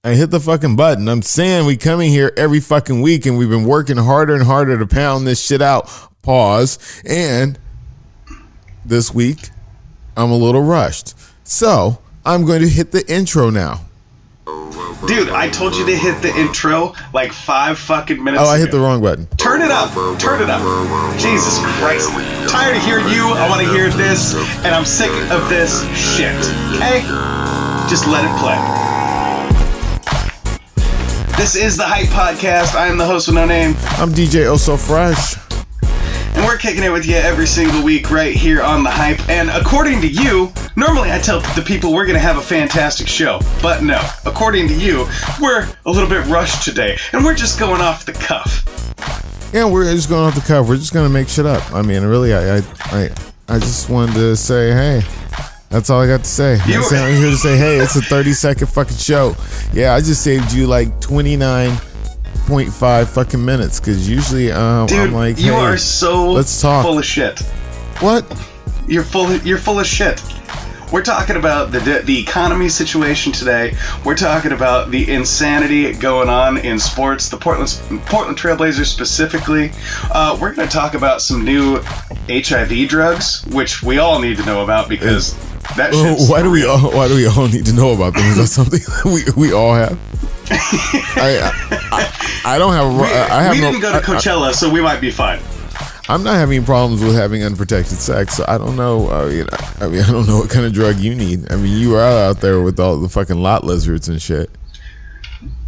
I hit the fucking button. I'm saying we come in here every fucking week and we've been working harder and harder to pound this shit out. Pause. And this week, I'm a little rushed. So, I'm going to hit the intro now. Dude, I told you to hit the intro like 5 fucking minutes ago. Oh, I hit the wrong button. Turn it up. Turn it up. Jesus Christ. I'm tired of hearing you. I want to hear this. And I'm sick of this shit. Okay? Just let it play. This is the Hype Podcast. I am the host with no name. I'm DJ Oh So Fresh. And we're kicking it with you every single week right here on the Hype. And according to you, normally I tell the people we're going to have a fantastic show. But no, according to you, we're a little bit rushed today. And we're just going off the cuff. Yeah, we're just going off the cuff. We're just going to make shit up. I mean, really, I just wanted to say, hey. That's all I got to say. I'm here to say, hey, it's a 30-second fucking show. Yeah, I just saved you like 29.5 fucking minutes because usually Dude, I'm like, hey, you are so let's talk. Full of shit. What? You're full of shit. We're talking about the economy situation today. We're talking about the insanity going on in sports, the Portland Trailblazers specifically. We're going to talk about some new HIV drugs, which we all need to know about because that shit's why do we all need to know about them? Is that something that we all have? I don't have. We didn't go to Coachella, so we might be fine. I'm not having problems with having unprotected sex, so I don't know. I don't know what kind of drug you need. I mean, you are out there with all the fucking lot lizards and shit.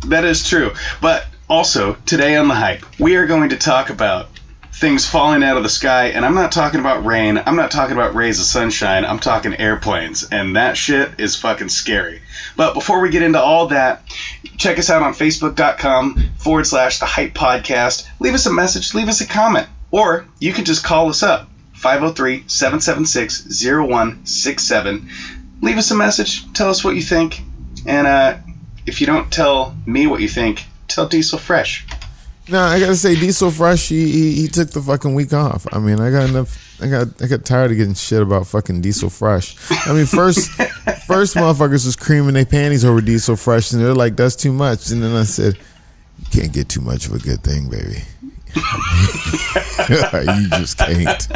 That is true. But also, today on The Hype, we are going to talk about things falling out of the sky, and I'm not talking about rain. I'm not talking about rays of sunshine. I'm talking airplanes, and that shit is fucking scary. But before we get into all that, check us out on Facebook.com/The Hype Podcast. Leave us a message. Leave us a comment. Or you can just call us up, 503-776-0167. Leave us a message. Tell us what you think. And if you don't tell me what you think, tell Diesel Fresh. No, I gotta say, Diesel Fresh, he took the fucking week off. I mean, I got tired of getting shit about fucking Diesel Fresh. I mean, first motherfuckers was creaming their panties over Diesel Fresh, and they're like, that's too much. And then I said, you can't get too much of a good thing, baby. You just can't.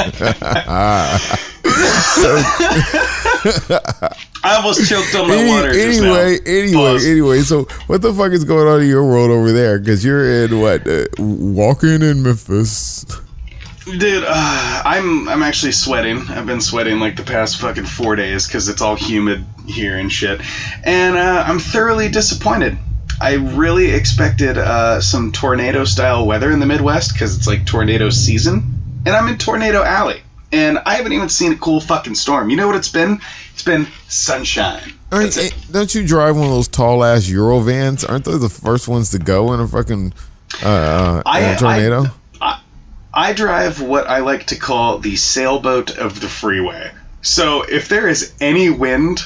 I almost choked on my water. Anyway. So what the fuck is going on in your world over there? Because you're in walking in Memphis. Dude, I'm actually sweating. I've been sweating like the past fucking 4 days because it's all humid here and shit. And I'm thoroughly disappointed. I really expected some tornado-style weather in the Midwest because it's like tornado season. And I'm in Tornado Alley. And I haven't even seen a cool fucking storm. You know what it's been? It's been sunshine. I mean, don't you drive one of those tall-ass Euro vans? Aren't they the first ones to go in a fucking tornado? I drive what I like to call the sailboat of the freeway. So if there is any wind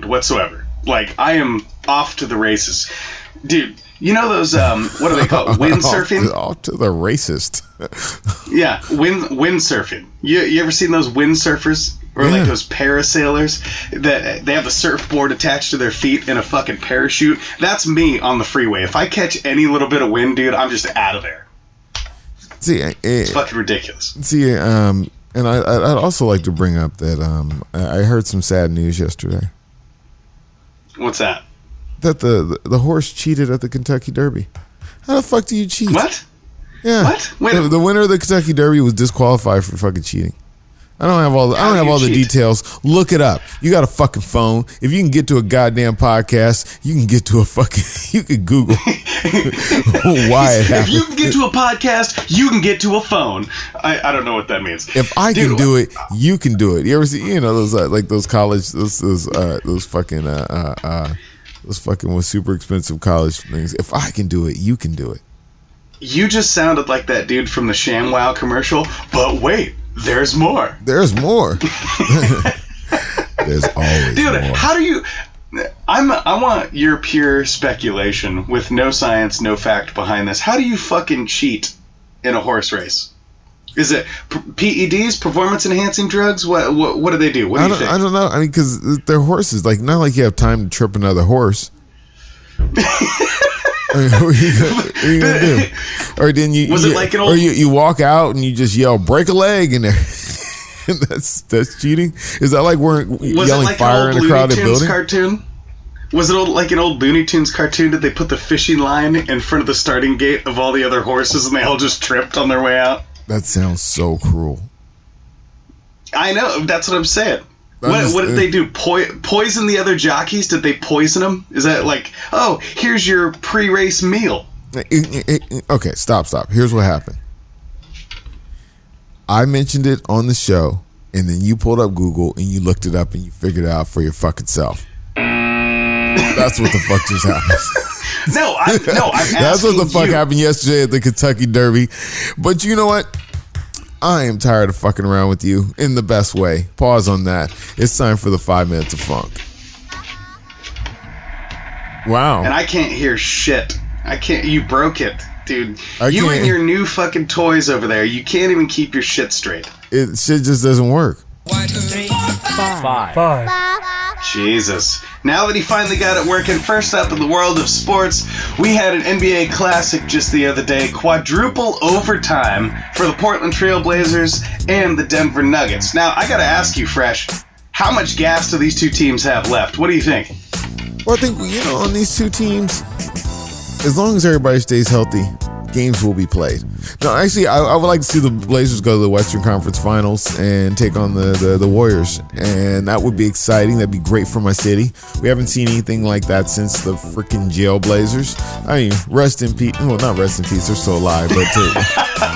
whatsoever, like I am off to the races. Dude, you know those, what do they call it? Windsurfing? Off to the racist. Yeah, wind surfing. You ever seen those windsurfers? Or like those parasailers that they have a surfboard attached to their feet and a fucking parachute? That's me on the freeway. If I catch any little bit of wind, dude, I'm just out of there. See, it's fucking ridiculous. See, and I'd also like to bring up that I heard some sad news yesterday. What's that? That the horse cheated at the Kentucky Derby. How the fuck do you cheat? What? Yeah. What? Wait. The winner of the Kentucky Derby was disqualified for fucking cheating. I don't have all the details. Look it up. You got a fucking phone. If you can get to a goddamn podcast, you can get to a fucking. You can Google why it happened. If you can get to a podcast, you can get to a phone. I don't know what that means. If I can do it, you can do it. You ever see those like those college those fucking with super expensive college things? If I can do it, you can do it. You just sounded like that dude from the ShamWow commercial. But wait. There's more. There's more. There's always Dude, more. How do you... I want your pure speculation with no science, no fact behind this. How do you fucking cheat in a horse race? Is it PEDs, performance-enhancing drugs? What do they do? What do you think? I don't know. I mean, because they're horses. Like, not like you have time to trip another horse. What are you gonna do? Or then you Was it like an old? or you walk out and you just yell break a leg in there. that's cheating. Is that like we're yelling like fire in a crowded building? Cartoon? Was it like an old Looney Tunes cartoon? Did they put the fishing line in front of the starting gate of all the other horses and they all just tripped on their way out? That sounds so cruel. I know. That's what I'm saying. What did they do? Poison the other jockeys? Did they poison them? Is that like, oh, here's your pre-race meal? Okay, stop. Here's what happened. I mentioned it on the show, and then you pulled up Google and you looked it up and you figured it out for your fucking self. That's what the fuck just happened. No, I'm That's what the fuck you. happened yesterday at the Kentucky Derby. But you know what? I am tired of fucking around with you in the best way. Pause on that. It's time for the 5 minutes of funk. Wow. And I can't hear shit. I can't. You broke it, dude. You and your new fucking toys over there. You can't even keep your shit straight. Shit just doesn't work. 1, 2, 3, 4, 5. Jesus. Now that he finally got it working, first up in the world of sports, we had an NBA Classic just the other day, quadruple overtime for the Portland Trail Blazers and the Denver Nuggets. Now, I gotta ask you, Fresh, how much gas do these two teams have left? What do you think? Well, I think, on these two teams, as long as everybody stays healthy, games will be played. No, actually, I would like to see the Blazers go to the Western Conference Finals and take on the Warriors, and that would be exciting. That'd be great for my city. We haven't seen anything like that since the freaking jail Blazers. I mean, rest in peace. Well, not rest in peace. They're still alive, but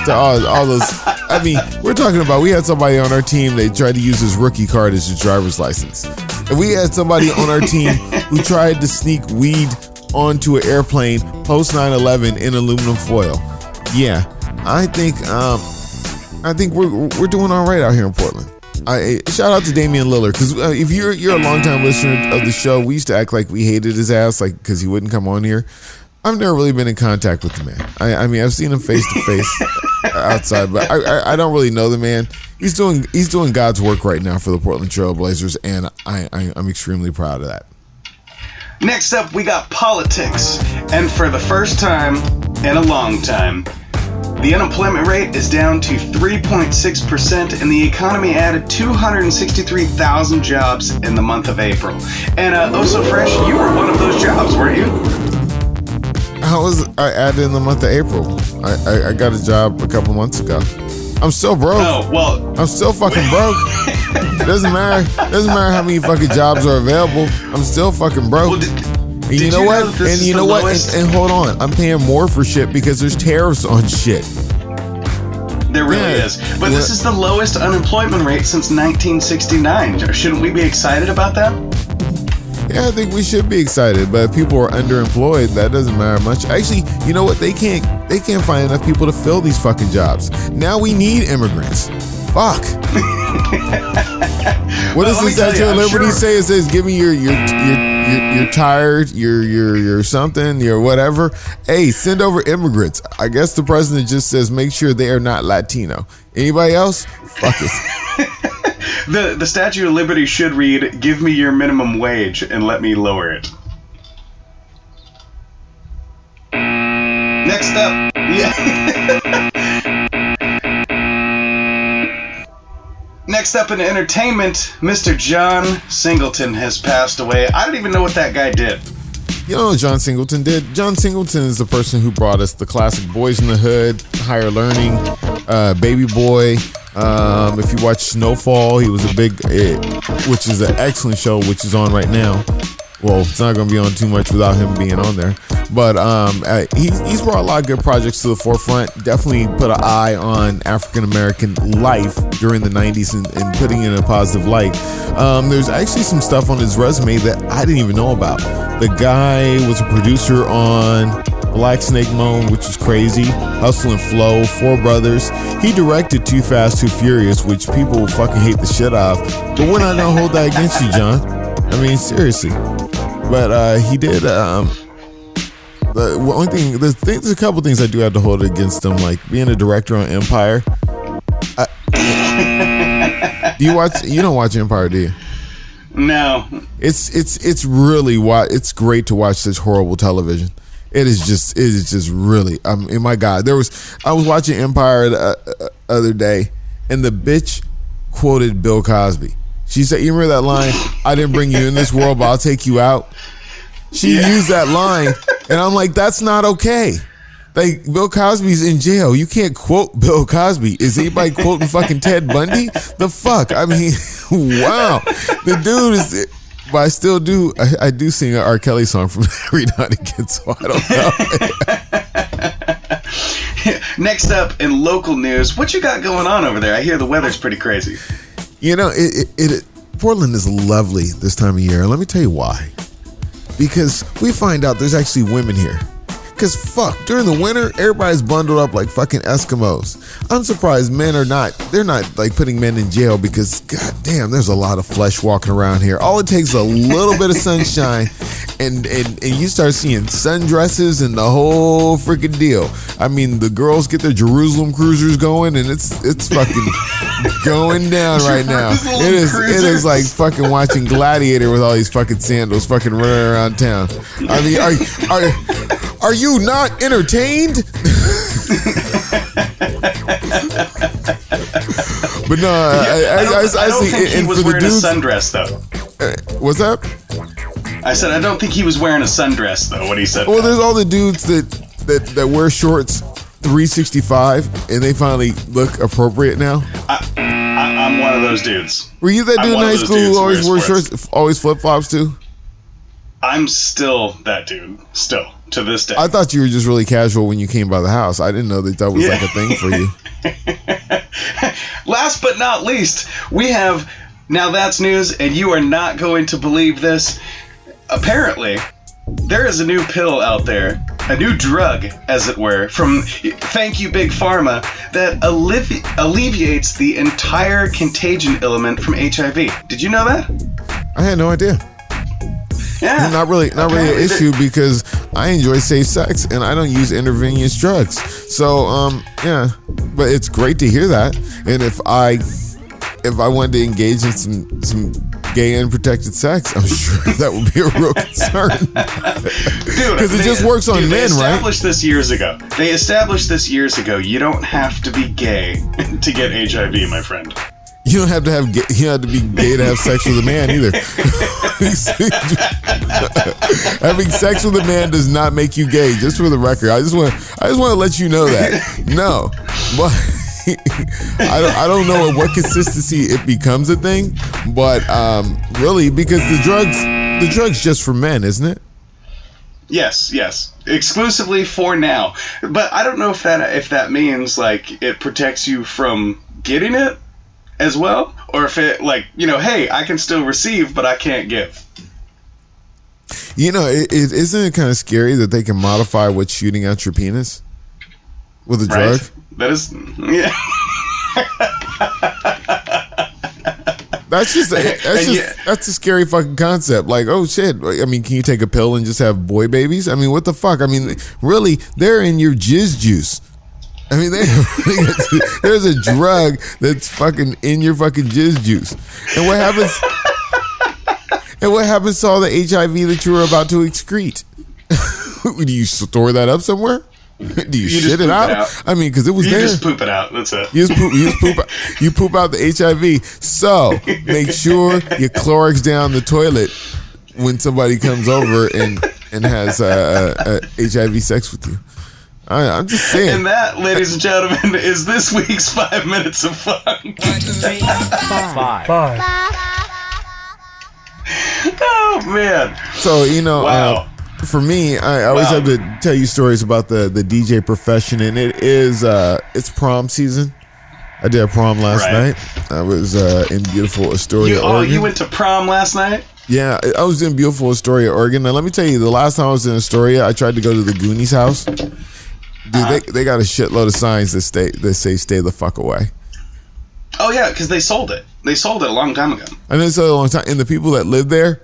to all those. I mean, we're talking about, we had somebody on our team, they tried to use his rookie card as his driver's license. And we had somebody on our team who tried to sneak weed onto an airplane post 9/11 in aluminum foil. Yeah, I think we're doing all right out here in Portland. Shout out to Damian Lillard, because if you're a longtime listener of the show, we used to act like we hated his ass, like because he wouldn't come on here. I've never really been in contact with the man. I mean, I've seen him face to face outside, but I don't really know the man. He's doing God's work right now for the Portland Trail Blazers, and I'm extremely proud of that. Next up, we got politics. And for the first time in a long time, the unemployment rate is down to 3.6%, and the economy added 263,000 jobs in the month of April. And so Fresh, you were one of those jobs, weren't you? How was I added in the month of April? I got a job a couple months ago. I'm still broke. Oh, well. I'm still fucking broke. Doesn't matter how many fucking jobs are available. I'm still fucking broke. Well, and you know what? And hold on. I'm paying more for shit because there's tariffs on shit. There really is. But this is the lowest unemployment rate since 1969. Shouldn't we be excited about that? Yeah, I think we should be excited, but if people are underemployed, that doesn't matter much. Actually, you know what? They can't find enough people to fill these fucking jobs. Now we need immigrants. Fuck. What does the Statue of Liberty say? It says, "Give me you're tired, you're something, you're whatever." Hey, send over immigrants. I guess the president just says make sure they are not Latino. Anybody else? Fuck it. The Statue of Liberty should read, "Give me your minimum wage and let me lower it." Next up, Next up in entertainment, Mr. John Singleton has passed away. I don't even know what that guy did. You know what John Singleton did? John Singleton is the person who brought us the classic Boys in the Hood, Higher Learning, Baby Boy. If you watch Snowfall, he was a big, which is an excellent show, which is on right now. Well, it's not going to be on too much without him being on there. But he's brought a lot of good projects to the forefront. Definitely put an eye on African-American life during the 90s and putting it in a positive light. There's actually some stuff on his resume that I didn't even know about. The guy was a producer on Black Snake Moan, which is crazy. Hustle and Flow, Four Brothers. He directed Too Fast, Too Furious, which people fucking hate the shit out of. But we're not going to hold that against you, John. I mean, seriously. But he did. The only thing, there's a couple things I do have to hold against him, like being a director on Empire. Do you watch? You don't watch Empire, do you? No. It's really it's great to watch such horrible television. It is just really. I mean, my God, I was watching Empire the other day, and the bitch quoted Bill Cosby. She said, "You remember that line? I didn't bring you in this world, but I'll take you out." She used that line, and I'm like, that's not okay. Like, Bill Cosby's in jail. You can't quote Bill Cosby. Is anybody quoting fucking Ted Bundy? The fuck? I mean, wow. The dude is... But I still do... I do sing an R. Kelly song from every now and again, so I don't know. Next up, in local news, what you got going on over there? I hear the weather's pretty crazy. You know, Portland is lovely this time of year. Let me tell you why. Because we find out there's actually women here. Because fuck, during the winter, everybody's bundled up like fucking Eskimos. I'm surprised they're not like putting men in jail because goddamn, there's a lot of flesh walking around here. All it takes is a little bit of sunshine and you start seeing sundresses and the whole freaking deal. I mean, the girls get their Jerusalem cruisers going and it's fucking going down right now. It is like fucking watching Gladiator with all these fucking sandals fucking running around town. I mean, are you not entertained? But no, I don't think he was wearing a sundress though. What's that? I said I don't think he was wearing a sundress though. What he said. Well, there's all the dudes that wear shorts 365 and they finally look appropriate now. I'm one of those dudes. Were you that dude in high school who always wore shorts, always flip flops too? I'm still that dude. Still. To this day. I thought you were just really casual when you came by the house. I didn't know that was like a thing for you. Last but not least, we have, now that's news, and you are not going to believe this. Apparently, there is a new pill out there, a new drug, as it were, from Thank You Big Pharma, that alleviates the entire contagion element from HIV. Did you know that? I had no idea. Yeah. Not really an issue because I enjoy safe sex and I don't use intravenous drugs. So, yeah, but it's great to hear that. And if I wanted to engage in some gay unprotected sex, I'm sure that would be a real concern. Because it just works on men, right? They established this years ago. You don't have to be gay to get HIV, my friend. You don't have to be gay to have sex with a man either. Having sex with a man does not make you gay. Just for the record, I just want to let you know that. No, but I don't know at what consistency it becomes a thing, but really because the drug's just for men, isn't it? Yes, exclusively for now. But I don't know if that means like it protects you from getting it as well, or if it like, you know, hey, I can still receive but I can't give. You know, isn't it kind of scary that they can modify what's shooting out your penis with a drug? That is, yeah. That's a scary fucking concept. Like, oh shit, I mean, can you take a pill and just have boy babies? I mean, what the fuck? I mean, really, they're in your jizz juice. I mean, there's a drug that's fucking in your fucking jizz juice. And what happens? And what happens to all the HIV that you were about to excrete? Do you store that up somewhere? Do you shit it out? I mean, because it was there. You just poop it out. That's it. You poop out the HIV. So make sure you Clorox down the toilet when somebody comes over and has HIV sex with you. I'm just saying. And that, ladies and gentlemen, is this week's 5 Minutes of Fun. Five. Oh, man. So, you know, wow. For me, I always have to tell you stories about the DJ profession, and it's prom season. I did a prom last night. I was in beautiful Astoria, Oregon. You went to prom last night? Yeah, I was in beautiful Astoria, Oregon. Now, let me tell you, the last time I was in Astoria, I tried to go to the Goonies house. Dude, they got a shitload of signs that say "Stay the fuck away." Oh yeah, because they sold it. They sold it a long time ago. And they sold it a long time. And the people that live there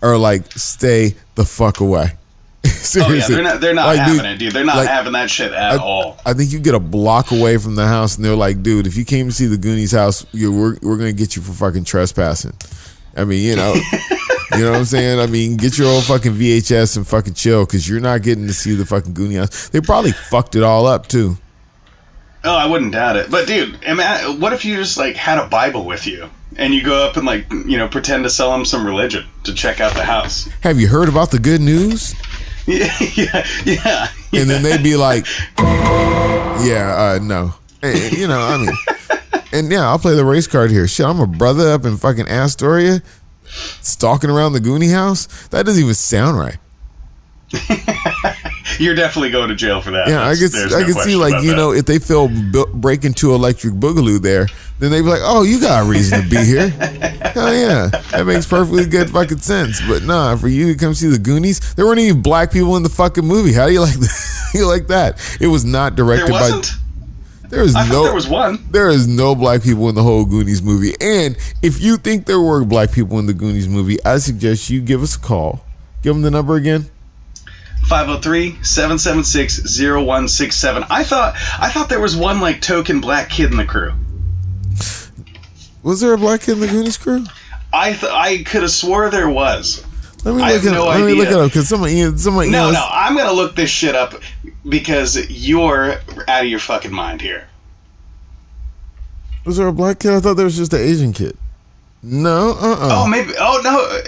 are like, "Stay the fuck away." Seriously. Oh yeah, they're not like, having it, dude. They're not having that shit at all. I think you get a block away from the house, and they're like, "Dude, if you came to see the Goonies house, we're gonna get you for fucking trespassing." I mean, you know. You know what I'm saying? I mean, get your old fucking VHS and fucking chill, because you're not getting to see the fucking Goonie House. They probably fucked it all up too. Oh, I wouldn't doubt it. But dude, what if you just like had a Bible with you and you go up and like, you know, pretend to sell them some religion to check out the house? Have you heard about the good news? Yeah. And then they'd be like, yeah, no. And, you know, I mean, and yeah, I'll play the race card here. Shit, I'm a brother up in fucking Astoria stalking around the Goonie House. That doesn't even sound right. You're definitely going to jail for that. Yeah, I can see, like, you know, if they feel break into Electric Boogaloo there, then they'd be like, oh, you got a reason to be here. Hell yeah. That makes perfectly good fucking sense. But nah, for you to come see the Goonies, there weren't even black people in the fucking movie. How do you like that? You like that? It was not directed there wasn't? There was one. There is no black people in the whole Goonies movie. And if you think there were black people in the Goonies movie, I suggest you give us a call. Give them the number again. 503-776-0167. I thought there was one like token black kid in the crew. Was there a black kid in the Goonies crew? I could have swore there was. Let me look it up because somebody. No, I'm gonna look this shit up because you're out of your fucking mind here. Was there a black kid? I thought there was just an Asian kid. No, Oh, maybe. Oh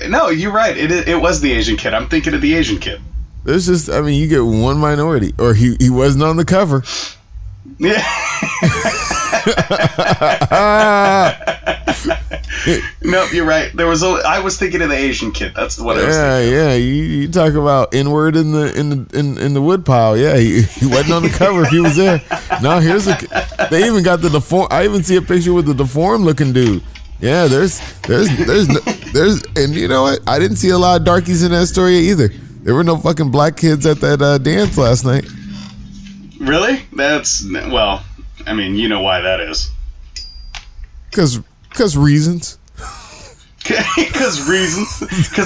no, you're right. It was the Asian kid. I'm thinking of the Asian kid. There's just, I mean, you get one minority, or he wasn't on the cover. Yeah. Nope, you're right. I was thinking of the Asian kid. That's what I was thinking. Yeah. You talk about N-word in the wood pile. Yeah, he wasn't on the cover if he was there. No, they even got the deform. I even see a picture with the deformed looking dude. Yeah, there's, and you know what? I didn't see a lot of darkies in that story either. There were no fucking black kids at that dance last night. Really? Well, I mean, you know why that is. Because reasons. Because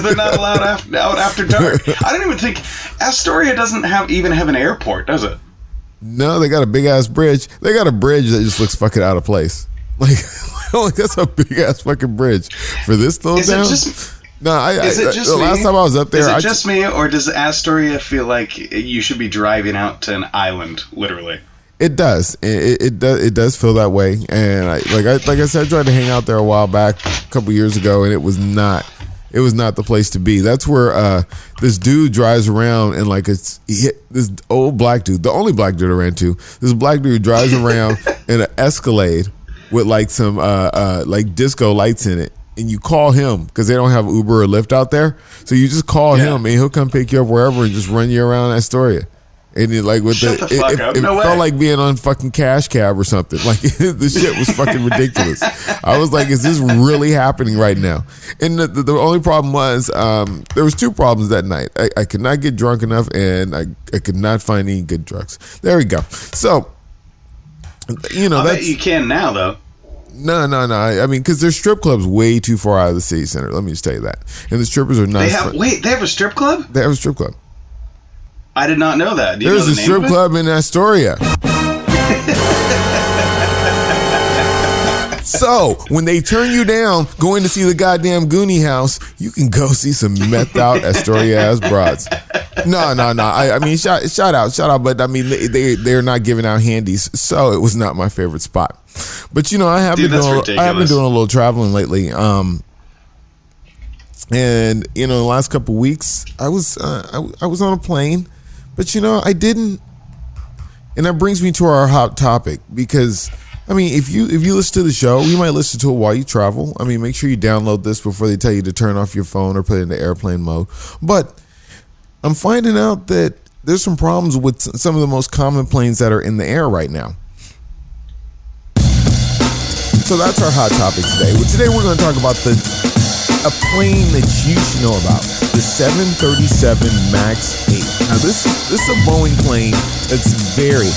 they're not allowed out after dark. I don't even think Astoria doesn't even have an airport, does it? No, they got a big ass bridge. They got a bridge that just looks fucking out of place. Like that's a big ass fucking bridge for this little town. No, the last time I was up there, is it just me, or does Astoria feel like you should be driving out to an island, literally? It does. It does feel that way. And like I said, I tried to hang out there a while back, a couple years ago, and it was not the place to be. That's where this dude drives around, and like this old black dude, the only black dude I ran to, this black dude drives around in an Escalade with like some like disco lights in it. And you call him because they don't have Uber or Lyft out there. So you just call him and he'll come pick you up wherever and just run you around Astoria. And it, like with it felt like being on fucking Cash Cab or something. Like the shit was fucking ridiculous. I was like, is this really happening right now? And the only problem was there was two problems that night. I could not get drunk enough, and I could not find any good drugs. There we go. So you know, I bet you can now though. No. I mean, because there's strip clubs way too far out of the city center. Let me just tell you that. And the strippers are not. They have a strip club? They have a strip club. I did not know that. There's a strip club in Astoria. So when they turn you down going to see the goddamn Goonie House, you can go see some methed out Astoria ass broads. No. I mean, shout out. But I mean, they're not giving out handies, so it was not my favorite spot. But you know, I have been doing a little traveling lately. And you know, the last couple of weeks, I was on a plane, but you know, I didn't. And that brings me to our hot topic, because I mean, if you listen to the show, you might listen to it while you travel. I mean, make sure you download this before they tell you to turn off your phone or put it into airplane mode. But I'm finding out that there's some problems with some of the most common planes that are in the air right now. So that's our hot topic today. Well, today we're going to talk about a plane that you should know about, the 737 MAX 8. Now this is a Boeing plane that's very,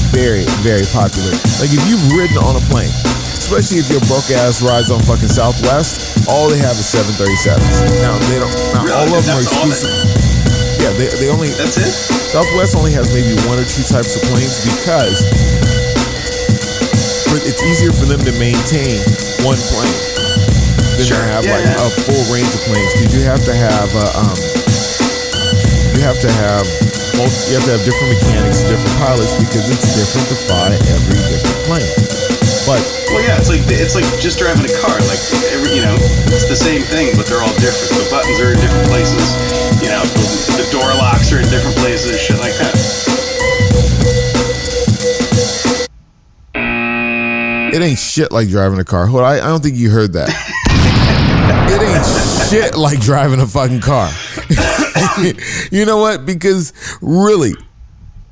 very, very popular. Like if you've ridden on a plane, especially if your broke ass rides on fucking Southwest, all they have is 737s. Now they don't. Now all of them are exclusive. Yeah, they only. That's it. Southwest only has maybe one or two types of planes because it's easier for them to maintain one plane. than to have like a full range of planes, because you have to have different mechanics, different pilots, because it's different to fly every different plane. But it's like just driving a car. Like it's the same thing, but they're all different. The buttons are in different places. The door locks are in different places. Shit like that. It ain't shit like driving a car. Hold on, I don't think you heard that. It ain't shit like driving a fucking car. You know what? Because really,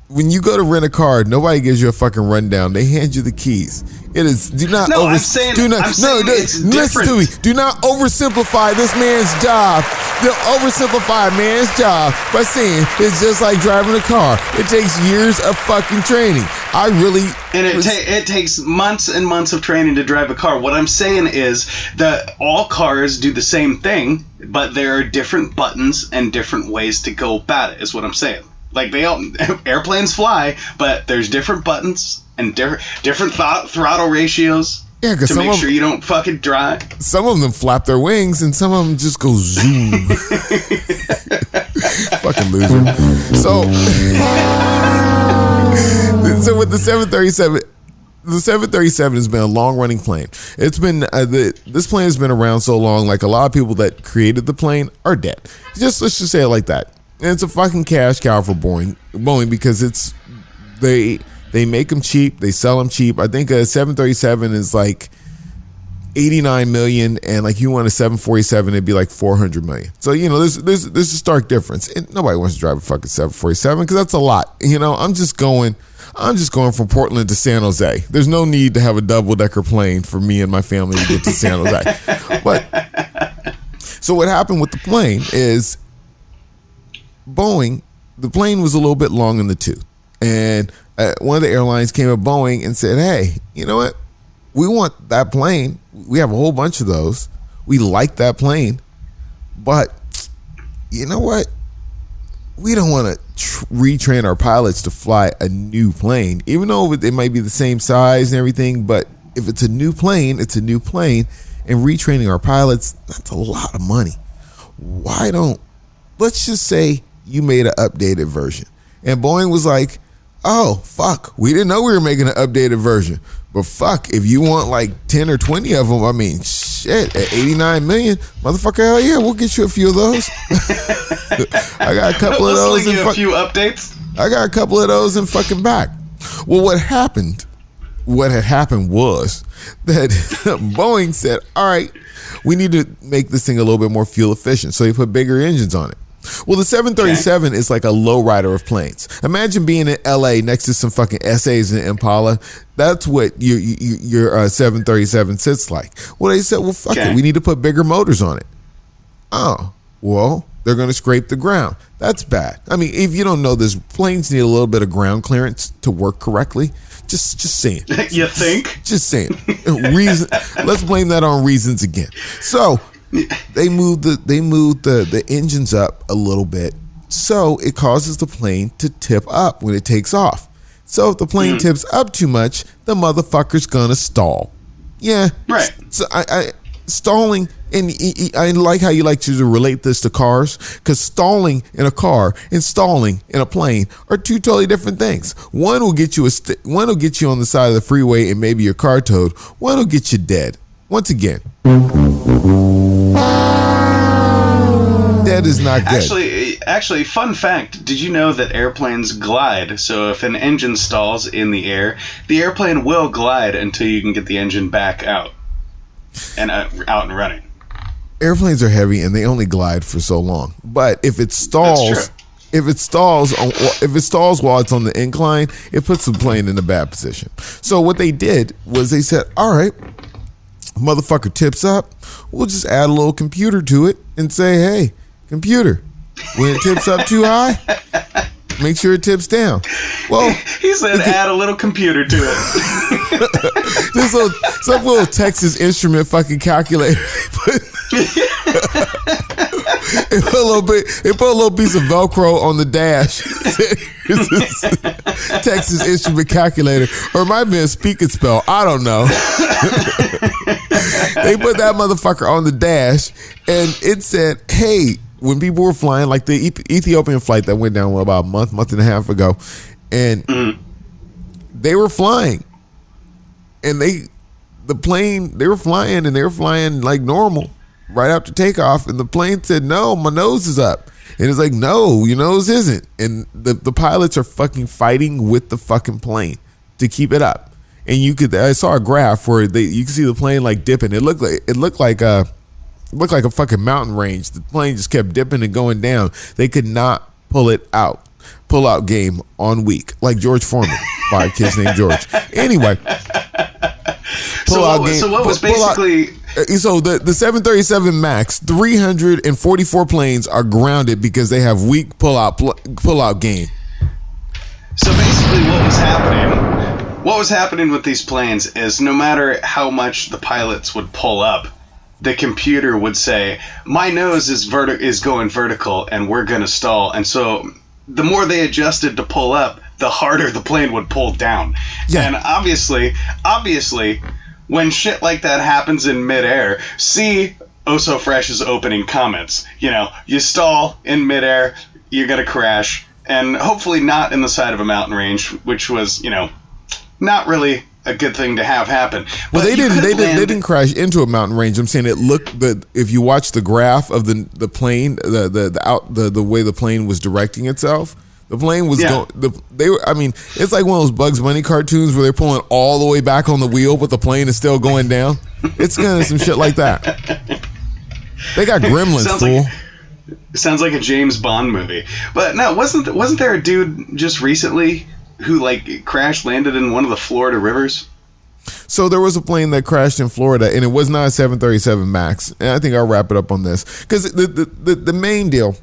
when you go to rent a car, nobody gives you a fucking rundown. They hand you the keys. It is. Do not listen to me. Do not oversimplify this man's job. Don't oversimplify a man's job by saying it's just like driving a car. It takes years of fucking training. It takes months and months of training to drive a car. What I'm saying is that all cars do the same thing, but there are different buttons and different ways to go about it, is what I'm saying. Like airplanes fly, but there's different buttons and different throttle ratios. Yeah, to make sure you don't fucking drive. Some of them flap their wings, and some of them just go zoom. Fucking loser. So with the 737. The 737 has been a long-running plane. It's been this plane has been around so long. Like, a lot of people that created the plane are dead. Let's just say it like that. And it's a fucking cash cow for Boeing because they make them cheap, they sell them cheap. I think a 737 is like $89 million, and like you want a 747, it'd be like $400 million. So there's a stark difference. And nobody wants to drive a fucking 747 because that's a lot. I'm just going from Portland to San Jose. There's no need to have a double-decker plane for me and my family to get to San Jose. But so what happened with the plane is Boeing, the plane was a little bit long in the tooth. And one of the airlines came at Boeing and said, hey, you know what? We want that plane. We have a whole bunch of those. We like that plane. But you know what? We don't want to retrain our pilots to fly a new plane, even though it might be the same size and everything. But if it's a new plane, it's a new plane. And retraining our pilots, that's a lot of money. Let's just say you made an updated version. And Boeing was like, oh, fuck, we didn't know we were making an updated version. But fuck, if you want like 10 or 20 of them, I mean, shit, at $89 million, motherfucker, hell yeah, we'll get you a few of those. I got a couple of those. A few updates. I got a couple of those in fucking back. Well, what had happened was that Boeing said, all right, we need to make this thing a little bit more fuel efficient. So they put bigger engines on it. Well, the 737 is like a lowrider of planes. Imagine being in LA next to some fucking SAs and Impala. That's what your 737 sits like. Well, they said, well, fuck it. We need to put bigger motors on it. Oh, well, they're going to scrape the ground. That's bad. I mean, if you don't know this, planes need a little bit of ground clearance to work correctly. Just saying. You think? Just saying. Let's blame that on reasons again. So they moved the engines up a little bit, so it causes the plane to tip up when it takes off. So if the plane tips up too much, the motherfucker's gonna stall. Yeah, right. So stalling, and I like how you like to relate this to cars, because stalling in a car and stalling in a plane are two totally different things. One will get you one will get you on the side of the freeway and maybe your car towed. One will get you dead. Once again, that is not good. Actually, fun fact, did you know that airplanes glide? So if an engine stalls in the air, the airplane will glide until you can get the engine back out and running. Airplanes are heavy and they only glide for so long. But if it stalls, while it's on the incline, it puts the plane in a bad position. So what they did was they said, all right, motherfucker tips up, we'll just add a little computer to it and say, hey, computer, when it tips up too high, make sure it tips down. Well, he said add a little computer to it. This some little Texas Instrument fucking calculator. It put a little piece of Velcro on the dash. Texas Instrument calculator, or it might be a speak and spell. I don't know. They put that motherfucker on the dash, and it said, "Hey." When people were flying, like the Ethiopian flight that went down about a month and a half ago, and they were flying, and they were flying like normal right after takeoff, and the plane said, "No, my nose is up," and it's like, "No, your nose isn't," and the pilots are fucking fighting with the fucking plane to keep it up, and I saw a graph where you could see the plane like dipping. It looked like a fucking mountain range. The plane just kept dipping and going down. They could not pull it out. Pull out game on week. Like George Foreman. 5 kids named George. Anyway. So the 737 MAX, 344 planes are grounded because they have weak pull out game. So basically what was happening with these planes is no matter how much the pilots would pull up, the computer would say, my nose is going vertical and we're going to stall. And so the more they adjusted to pull up, the harder the plane would pull down. Yeah. And obviously, when shit like that happens in midair, see Oh So Fresh's opening comments. You stall in midair, you're going to crash. And hopefully not in the side of a mountain range, which was, not really a good thing to have happen. Well, they didn't crash into a mountain range. I'm saying if you watch the graph of the plane, the way the plane was directing itself, the plane was it's like one of those Bugs Bunny cartoons where they're pulling all the way back on the wheel, but the plane is still going down. It's kind of some shit like that. They got gremlins, fool. Sounds like a James Bond movie. But no, wasn't there a dude just recently who crash landed in one of the Florida rivers? So there was a plane that crashed in Florida, and it was not a 737 MAX. And I think I'll wrap it up on this because the main deal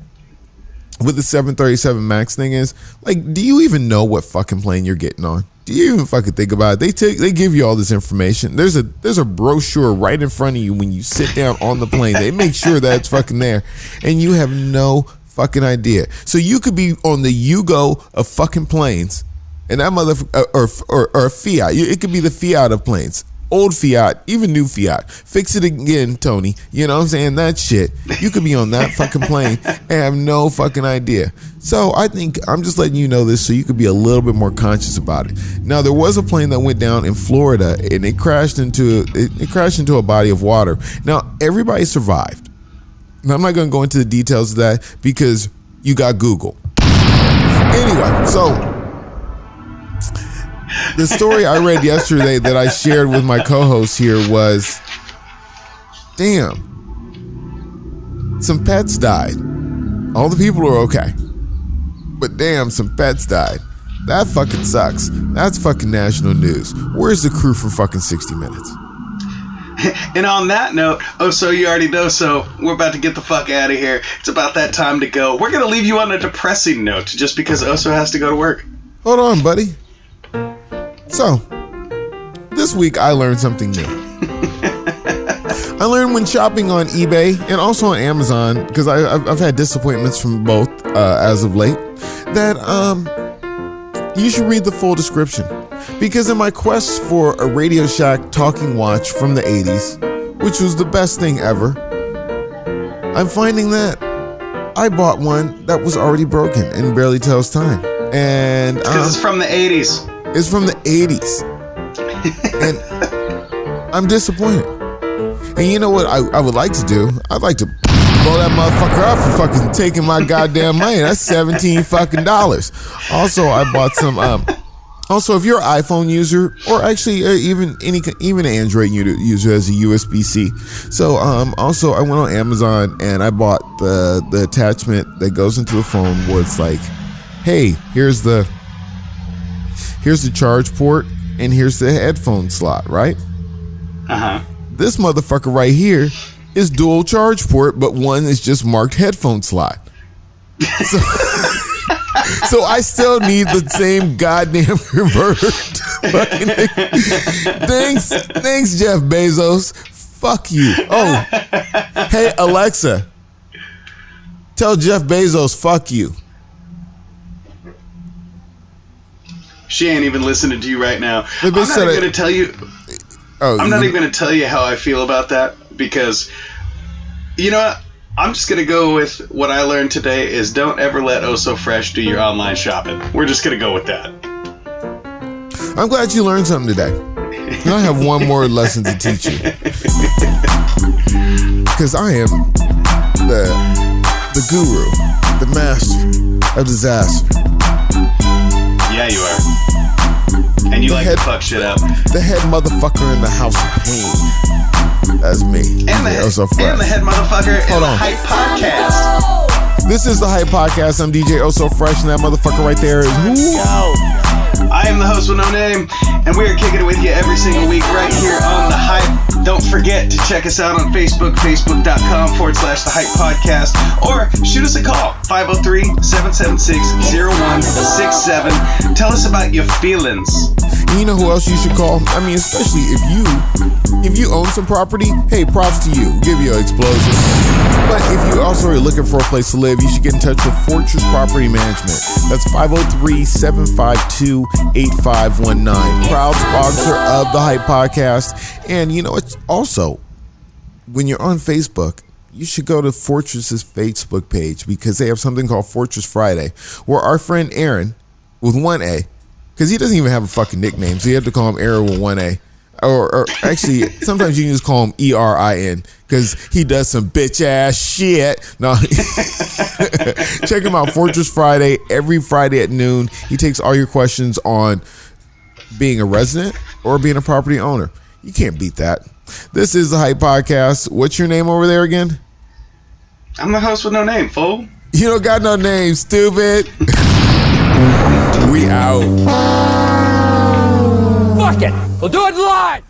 with the 737 MAX thing is, do you even know what fucking plane you're getting on? Do you even fucking think about it? They give you all this information. There's a brochure right in front of you when you sit down on the plane. They make sure that it's fucking there, and you have no fucking idea. So you could be on the Yugo of fucking planes, and that motherfucker or Fiat. It could be the Fiat of planes. Old Fiat, even new Fiat. Fix it again, Tony. You know what I'm saying? That shit. You could be on that fucking plane and have no fucking idea. So I think I'm just letting you know this so you could be a little bit more conscious about it. Now, there was a plane that went down in Florida and it crashed into a body of water. Now, everybody survived. Now, I'm not going to go into the details of that because you got Google. Anyway, so the story I read yesterday that I shared with my co-host here was, damn, some pets died. All the people are okay. But damn, some pets died. That fucking sucks. That's fucking national news. Where's the crew from fucking 60 Minutes? And on that note, so you already know, so we're about to get the fuck out of here. It's about that time to go. We're going to leave you on a depressing note just because Oso has to go to work. Hold on, buddy. So, this week I learned something new. I learned when shopping on eBay and also on Amazon, because I've had disappointments from both as of late, that you should read the full description. Because in my quest for a Radio Shack talking watch from the 80s, which was the best thing ever, I'm finding that I bought one that was already broken and barely tells time. And because it's from the 80s. It's from the 80s. And I'm disappointed. And you know what I would like to do? I'd like to blow that motherfucker up for fucking taking my goddamn money. That's $17 fucking dollars. Also, I bought some. Also, if you're an iPhone user, or actually even an Android user as a USB-C. So also I went on Amazon and I bought the attachment that goes into the phone where it's like, hey, here's the charge port and here's the headphone slot, right? Uh-huh. This motherfucker right here is dual charge port, but one is just marked headphone slot. So I still need the same goddamn converter. Thanks, Jeff Bezos. Fuck you. Oh, hey, Alexa. Tell Jeff Bezos, fuck you. She ain't even listening to you right now. I'm not going to tell you. I'm not even going to tell you how I feel about that, because, you know what? I'm just going to go with what I learned today is don't ever let Oh So Fresh do your online shopping. We're just going to go with that. I'm glad you learned something today. And I have one more lesson to teach you. Because I am the guru, the master of disaster. Yeah, you are. And you like to fuck shit up. The head motherfucker in the house of pain. That's me. And the head motherfucker in the Hype Podcast. This is the Hype Podcast. I'm DJ Oh So Fresh, and that motherfucker right there is who? I am the host with no name, and we are kicking it with you every single week right here on The Hype. Don't forget to check us out on Facebook, facebook.com/The Hype Podcast, or shoot us a call, 503-776-0167. Tell us about your feelings. And you know who else you should call? I mean, especially if you own some property, hey, props to you. Give you an explosion. But if you also are looking for a place to live, you should get in touch with Fortress Property Management. That's 503-752-8519. Proud sponsor of the Hype Podcast. And you know, it's also, when you're on Facebook, you should go to Fortress's Facebook page, because they have something called Fortress Friday, where our friend Aaron, with one A, because he doesn't even have a fucking nickname, so you have to call him Aaron with one A. Or actually, sometimes you can just call him ERIN, because he does some bitch ass shit. No, check him out, Fortress Friday, every Friday at noon. He takes all your questions on being a resident or being a property owner. You can't beat that. This is the Hype Podcast. What's your name over there again? I'm the host with no name, fool. You don't got no name, stupid. We out. Fuck it. We'll do it live.